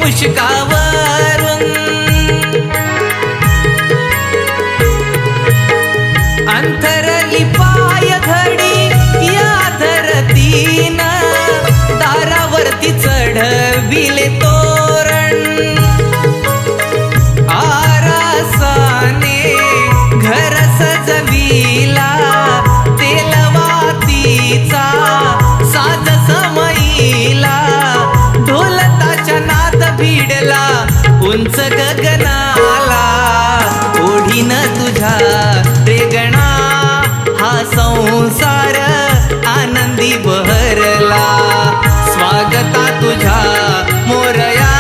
पुष्कावरून अंतरली पाय घडी या धरतीनं दारावरती चढविले तोरण आरासाने घर सजविला तेलवातीचा साज समईला ढोलताच्या नाद भिडला उंच गगनाला ओढीन तुझ्या रेगणा हा संसार आनंदी बहरला स्वागता तुझ्या मोरया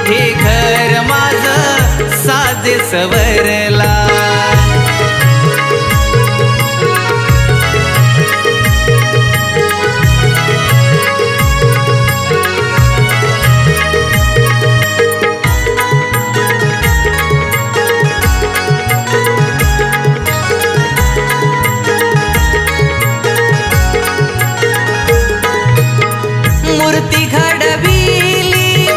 हे घर माझं साजे सवरला मूर्ती घडविली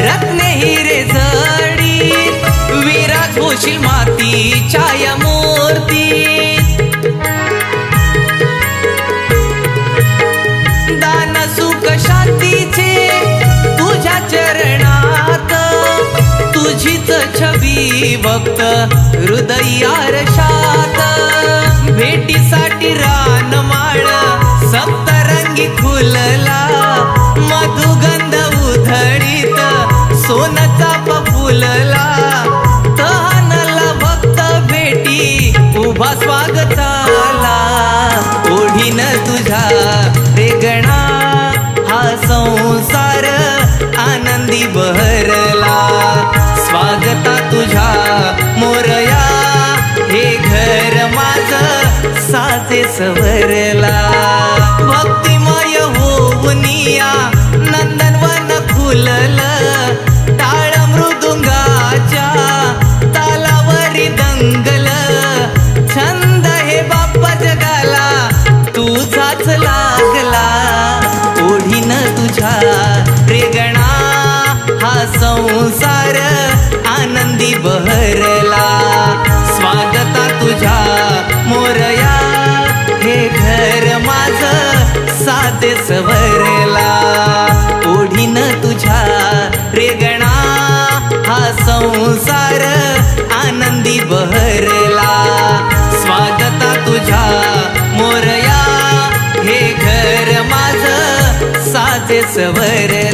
रत्ने हिरे जडीत विराज होशील मातीच्या या मूर्तीत दान सुख शांतीचे तुझ्या चरणात तुझीच छवी भक्त हृदयारशात भेटीसाठी रानमाळ सप्तरंगी फुलला मधुगंध उधळीत सोनचा फुलला तहानला भक्त भेटी उभा स्वागताला ओढीन तुझ्या रेगणा हा संसार आनंदी बहरला स्वागता तुझ्या मोरया हे घर माझं साजे सवरला भक्तिमय होऊनिया नंदनवन फुललं टाळ मृदुंगाच्या तालावरी दंगल छंद हे बाप्पा जगाला तुझाच लागला ओढीन तुझ्या रेगणा हा संसार आनंदी बहरला स्वागता तुझ्या मोरया हे घर माझं साजे सवरला ओढीन तुझ्या रेगणा हा संसार आनंदी बहरला स्वागता तुझ्या मोरया हे घर माझं साजे सवरला